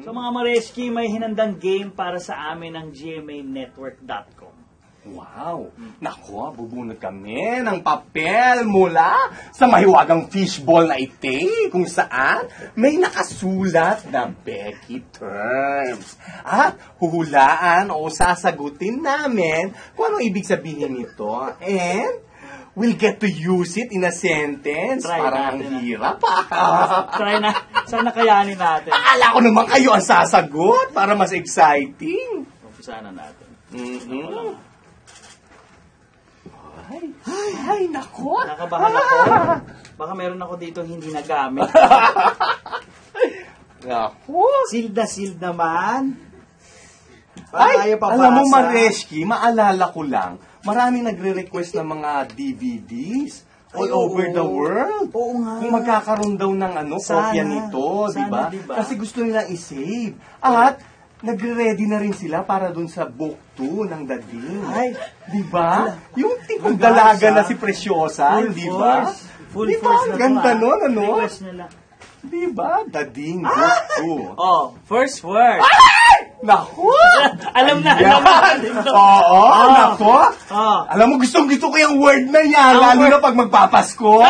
So mga Mareski, may hinandang game para sa amin ng GMAnetwork.com. Wow! Naku, bubunod kami ng papel mula sa mahiwagang fishball na ite kung saan may nakasulat na Becky terms. At huhulaan o sasagutin namin kung anong ibig sabihin nito. And we'll get to use it in a sentence. Try Parang natin, ang hirap. Try na. Sana kayanin natin. Akala ko naman kayo ang sasagot para mas exciting. Umpisahan na natin. Ay, naku. Nakabahan ako. Baka meron ako dito hindi nagamit. Naku. Sealed na sealed naman. Ay, Ayaw papasa. alam mo, Mareski, maalala ko lang, maraming nagre-request ng mga DVDs all over the world. Oo nga. Kung magkakaroon daw ng kopya nito, di ba? Diba? Kasi gusto nilang i-save. At nagre-ready na rin sila para dun sa book 2 ng Dading. Ay, di ba? Yung tipong Ang dalaga gasa. na si Preciosa, Full di ba? force. Full Di ba? force Ang na ganda to, nun, ano? Request nila. Di ba? Dading book 2. Oh, first word. Naku! Alam na, Yan. alam na. Oo, naku. Oh. Alam mo, gustong-gusto ko yung word na yan, lalo na pag magpapasko.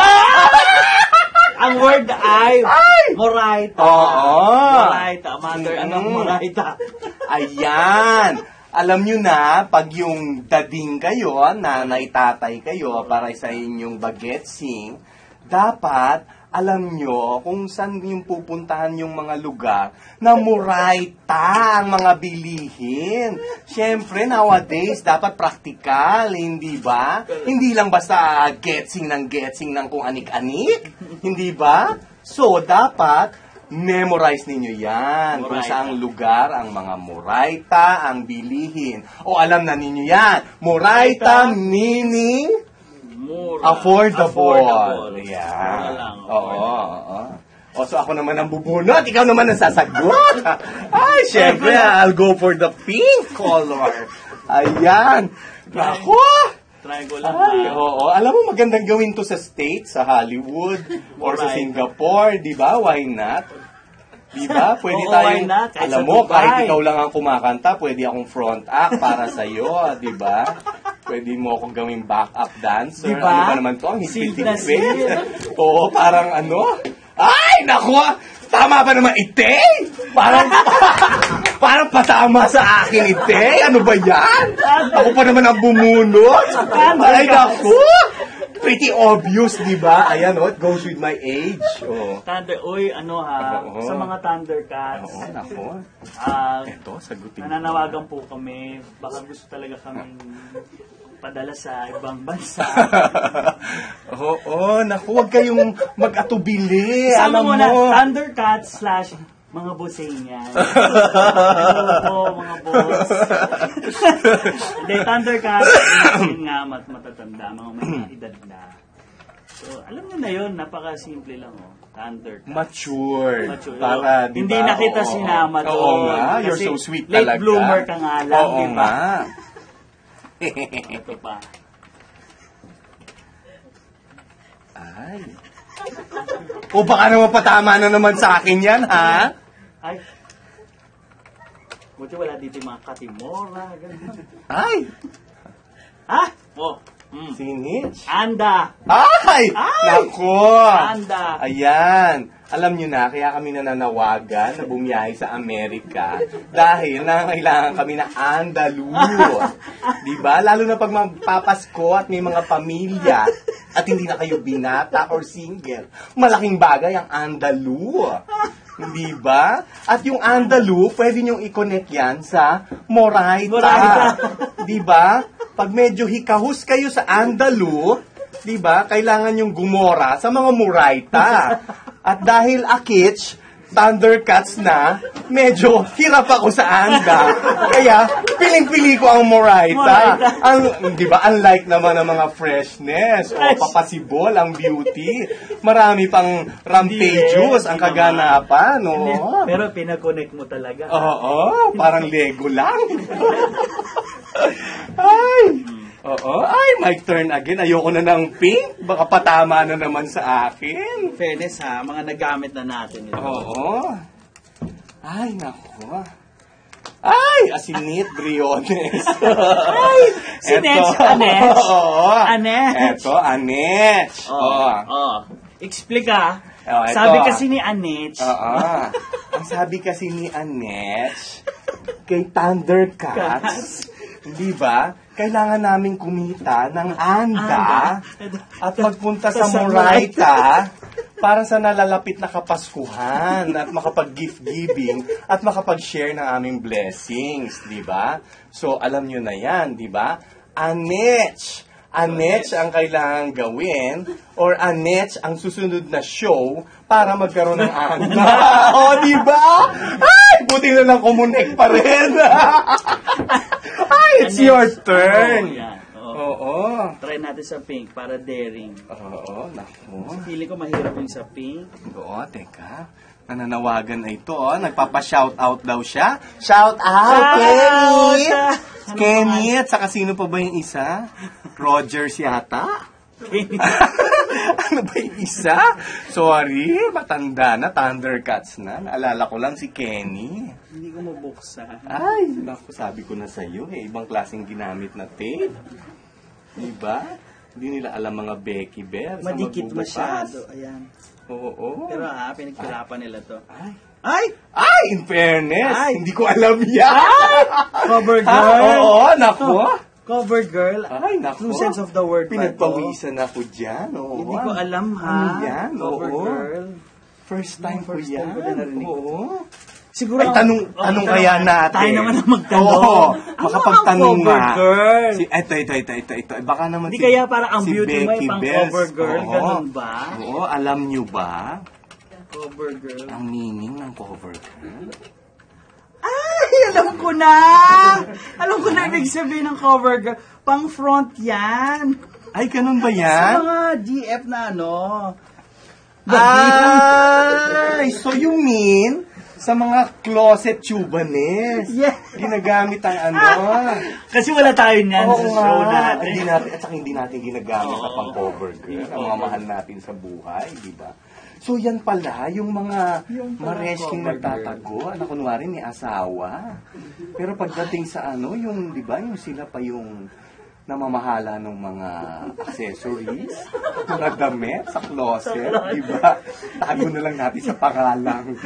Ang word ay Moraita. Oo. Moraita. Mother, anak Moraita. Ayan. Alam nyo na, pag yung dading kayo, nanay, tatay kayo, para sa inyong bagetsing, dapat alam nyo kung saan yung pupuntahan yung mga lugar na Moraita ang mga bilihin. Siyempre, nowadays, dapat practical, hindi ba? Hindi lang basta getsing ng kung anik-anik, hindi ba? So, dapat memorize ninyo yan. Kung Moraita. saang lugar ang mga Moraita ang bilihin. O alam na ninyo yan. Moraita meaning affordable. Yeah. Mura lang. Oo. O, so ako naman ang bubunot. Ikaw naman ang sasagot. Ay, syempre, I'll go for the pink color. Ayan. Naku! Try ko lang. Ay, oo. Alam mo, magandang gawin to sa States, sa Hollywood, or sa Singapore, di ba? Why not? Di ba? Pwede Oo, tayong, why not? Kahit alam sa mo, Dubai. kahit ikaw lang ang kumakanta, pwede akong front act para sa'yo, di ba? Pwede mo akong gawing backup dancer. Diba? Ano ba naman to? Ang Sealed na hipit-hipit. Oo, parang ano? Ay, naku! Tama ba naman, ite? Parang patama sa akin, ite? Ano ba yan? Ako pa naman ang bumunot. Ay, naku! Pretty obvious, di ba? Ayan, it goes with my age. Oh. Sa mga Thundercats. Oo, naku. Eto, sagutin ko. Nananawagan po kami. Baka gusto talaga kaming padala sa ibang bansa. Oo, naku, huwag kayong mag-atubili. Sama Alam mo na, mo. Thundercats / mga bosingan. Hello po, mga boss. Hindi, Thundercats, yun nga, matatanda, mga may edad na. So, alam nyo na yun, napaka-simple lang, Thundercats. Mature. Oh. Para, di ba? Hindi na kita Oo. sinama doon. Oo nga, you're Kasi so sweet late talaga. bloomer ka nga lang, Oo di ba? nga. Ito pa. Ay. O baka naman patama na naman sa akin yan, ha? Ay. Buti wala dito yung mga katimora, ganun. Ay! Ha? Oh. Sinich? Anda. Ay! Ay! Nako! Anda. Ayan. Alam nyo na, kaya kami nananawagan na bumiyahe sa Amerika dahil nangangailangan kami na Andalu. Diba? Lalo na pag magpapasko at may mga pamilya at hindi na kayo binata or single. Malaking bagay ang Andalu. Di ba? At yung Andalu, pwede nyong i-connect yan sa Moraita. Di ba? Pag medyo hikahus kayo sa Andalu, di ba? Kailangan yung gumora sa mga Moraita. At dahil akits, Thundercats na, medyo hirap ako sa Anda. Kaya, piling-pili ko ang Moraita. Di ba? Unlike naman ang mga freshness o papasibol, ang beauty. Marami pang rampageous ang kaganapan. No? Pero pinag-connect mo talaga. Oo, parang Lego lang. Ay! Oo, ay, my turn again. Ayoko na ng pink. Baka patama na naman sa akin. Fairness ha, mga nagamit na natin ito. Oo. Ay, nako. Ay, asinit, briones. Ay, si Nech, Anech. Oo. Anech. Eto, Anech. Explica. Oh, ito. Sabi kasi ni Anech. Oo. Ang sabi kasi ni Anech, kay Thundercats, di ba, kailangan namin kumita ng anda at magpunta sa Moraita para sa nalalapit na Kapaskuhan at makapag-gift giving at makapag-share ng aming blessings, di ba? So, alam nyo na yan, di ba? Anech ang kailangan gawin or Anech ang susunod na show para magkaroon ng anda. O, di ba? Ay, buti na lang kumunik pa rin. Ay, it's your turn. Oo. Try natin sa pink para daring. Oo, naku. Pili ko mahirap yung sa pink. Oo, teka. Nananawagan na ito. Nagpapa-shoutout daw siya. Shout out, Kenny! Kenny, at saka sino pa ba yung isa? Rogers yata? Ano ba yung isa? Sorry, matanda na, Thundercats na. Naalala ko lang si Kenny. Hindi ko mabuksan. Ay, naku, sabi ko na sa'yo, ibang klaseng ginamit na tape. Diba? Hindi nila alam mga Becky Bears. Madikit masyado. Ayan. Oo. Pero pinagkirapan nila to. Ay, in fairness, hindi ko alam yan. Cover girl. Oo, naku. Cover girl. Ay, naku. True sense of the word. Pinagpawisan ako dyan. Oo. Hindi ko alam, ha? Ano yan? Cover Oo. girl. First time ko First time yan. ko din narinig. Oo. Siguro, Ay, tanong kaya natin. Tayo naman ang magtanong. Oo, makapagtanong cover nga. girl? Ito. Baka naman Hindi kaya parang ang beauty mo ay Becky pang Bells. cover girl. Oo. Ganun ba? Oo, alam nyo ba Cover girl. ang meaning ng cover girl? Ay, alam ko na! Alam ko na ibig sabihin ng cover girl. Pang front yan. Ay, ganun ba Sa yan? mga GF na ano. Ay, so you mean sa mga closet tubanes? Yeah. Ginagamit ang ano? Kasi wala tayo niyan sa Oo show nga. natin. At saka hindi natin ginagamit sa pang cover girl. Ang mga mahal natin sa buhay, di ba? So yan pala, yung mga maresking cover nagtatago, na kunwari may asawa. Pero pagdating sa ano, yung, di ba, yung sila pa yung namamahala ng mga accessories, mga damit sa closet, di ba? Tago na lang natin sa pangalang.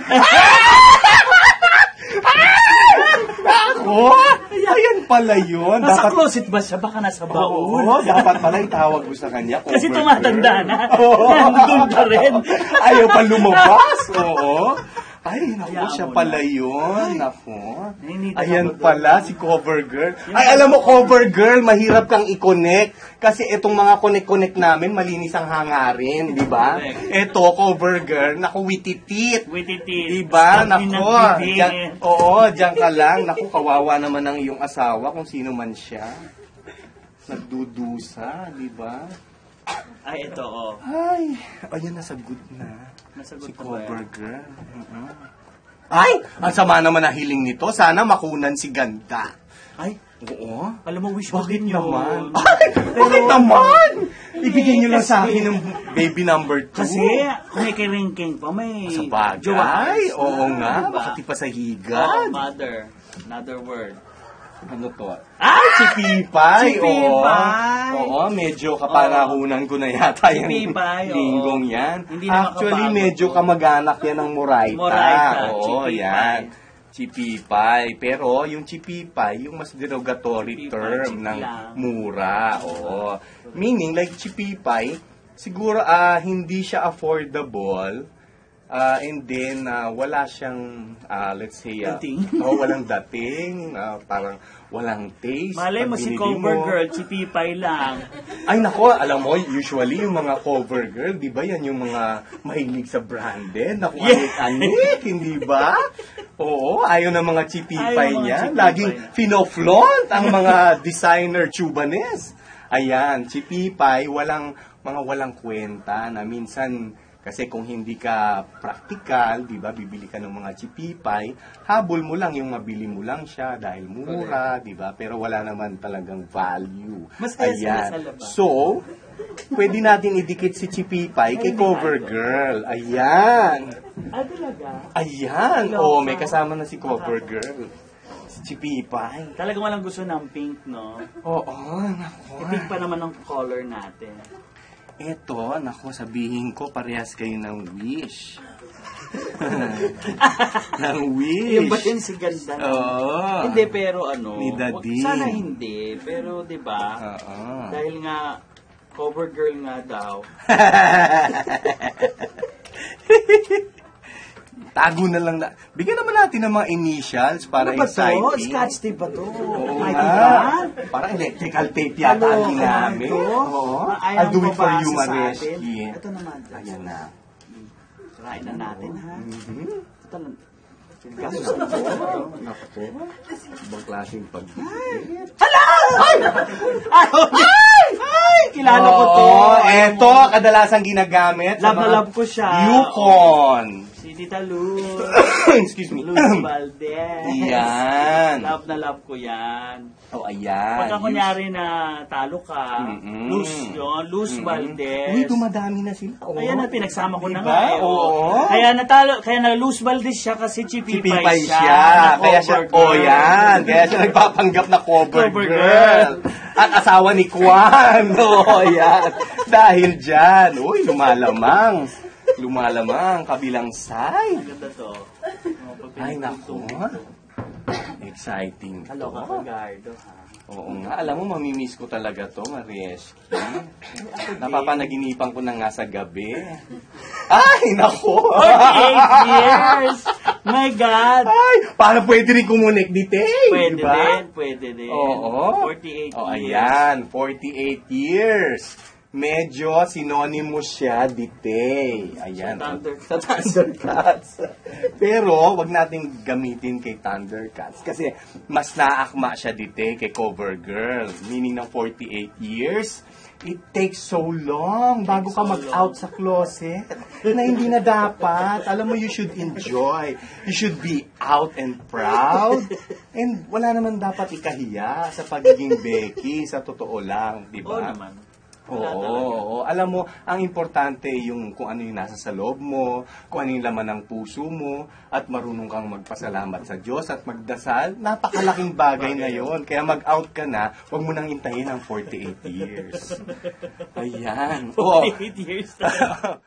Ako? Ayan pala yun. Nasa closet ba siya? Baka nasa baon. Oo, dapat pala itawag mo sa kanya. Kasi cover tumatanda girl. na. Oo. Nandun pa rin. Ayaw pa lumabas. Oo. Ay, naku, Hayaan siya mo pala yun. Naku. Hindi Ayan ako doon. pala, si cover girl. Ay, alam mo, cover girl, mahirap kang i-connect. Kasi itong mga connect-connect namin, malinis ang hangarin, di ba? Correct. Ito, cover girl, naku, wititit. Wititit. Di ba? Sabi ng Naku. bibig. Diyan ka lang. Naku, kawawa naman ang iyong asawa kung sino man siya. Nagdudusa, di ba? Ay, ito, oh. Ay, ayan, nasagot na. Nasagot Si na ba cover yan? girl. Ay, ang sama naman na hiling nito. Sana makunan si Ganda. Ay, Oo. alam mo, wish ko Bakit din yun. naman? Bakit naman? Ibigay niyo lang sa akin ng baby number 2. Kasi, kung may kiringking pa, may sa bagay. jowa. Oo nga. Diba? Makati pa sa Oh, higad. mother. Another word. Ano to? Ah! Si Pipay. Si Pipay. Oo, medyo kapanahunan ko na yata Si yung Pipay, oo. linggong yan. Hindi na Actually, makabago medyo to. kamag-anak yan ng Moraita. Moraita, Oo, Chipipay. yan. Chipipay. Pero yung chipipay, yung mas derogatory Chipipay, term chip ng lang. mura. Oo. Meaning, like chipipay, siguro hindi siya affordable. And then, wala siyang, let's say, Dating? walang dating, parang walang taste. Malay mo pag si binili cover mo. girl, chipipay lang. Ay nako, alam mo, usually yung mga cover girl, di ba yan yung mga mahilig sa branded? Naku, anik-anik, hindi ba? Oo, ayaw ng mga chipipay Ayaw mga niya. chipipay Laging na. finoflaunt ang mga designer tubanes. Ayan, chipipay, walang kwenta na minsan. Kasi kung hindi ka practical, di ba, bibili ka ng mga chipipay, habol mo lang yung mabili mo lang siya dahil mura, di ba? Pero wala naman talagang value. Mas kaya sila sa labas. So, pwede natin idikit si Chipipay kay Covergirl. Ayan. Ah, talaga? Ayan. Oh, may kasama na si Covergirl. Si Chipipay. Talagang walang gusto ng pink, no? Oo, naku. Pink pa naman ang color natin. Eto, naku, sabihin ko, parehas kayo ng wish. ng wish. Yung ba yun si ganda na? Oo. Hindi, pero ano, Ni Daddy. sana hindi. Pero, di ba, Oo. dahil nga, cover girl nga daw. Tago na lang na. Bigyan naman natin ng mga initials para Ano ba to? exciting. Scotch tape ba to? Oo Ay, nga. diba? Parang electrical tape yata ang ginamit. Oo. Ayaw I'll do it for mabasa you, sa atin. Mareski. Ito naman. Ayan na. Try na natin, ha? Ito lang. Naku. Ibang klaseng pag... Hala! Ay! Ay! Kilala ko to. Oo, eto, kadalasang ginagamit. Love na love ko siya. Yukon. Si Tita Luz. Excuse me. Luz Valdez. Yan. Love na love ko yan. Oh, ayan. Pagka kunyari na talo ka, Mm-mm. Luz yun, Luz Valdez. Uy, dumadami na sila. Oh. Kaya na, pinagsama ko na Diba? nga. Eh, Oo. Kaya natalo, kaya na Luz Valdez siya kasi Chipipay Pipipay siya. siya. na Kaya siya, cover girl. oh yan. Kaya siya nagpapanggap na cover Cover girl. At asawa ni Kwan. Oh, yan. Dahil dyan, uy, lumalamang. Lumalamang, kabilang side. Ang ganda to. Ay, naku. Exciting to. Kaloka ka, Gardo, ha? Oo nga, alam mo, mamimiss ko talaga to, Marieski. Napapanaginipan ko na nga sa gabi. Ay, naku! 48 years! My God! Ay, paano pwede rin kumunik dite? Pwede diba? din, pwede din. Oo. 48 Oh, years. ayan, 48 years. Medyo synonymous siya dite. Ayan. Sa Thundercats. Sa Thundercats. Pero, wag nating gamitin kay Thundercats. Kasi, mas naakma siya dite kay Covergirl. Meaning ng 48 years, it takes so long bago ka mag-out sa closet na hindi na dapat. Alam mo, you should enjoy. You should be out and proud. And wala naman dapat ikahiya sa pagiging Becky, sa totoo lang, di Oo ba? naman. Oo, Wala talaga. oo. Alam mo, ang importante yung kung ano yung nasa sa loob mo, kung ano yung laman ng puso mo, at marunong kang magpasalamat sa Diyos at magdasal, napakalaking bagay na yon. Kaya mag-out ka na, huwag mo nang intayin ang 48 years. Ayan. 48 years talaga.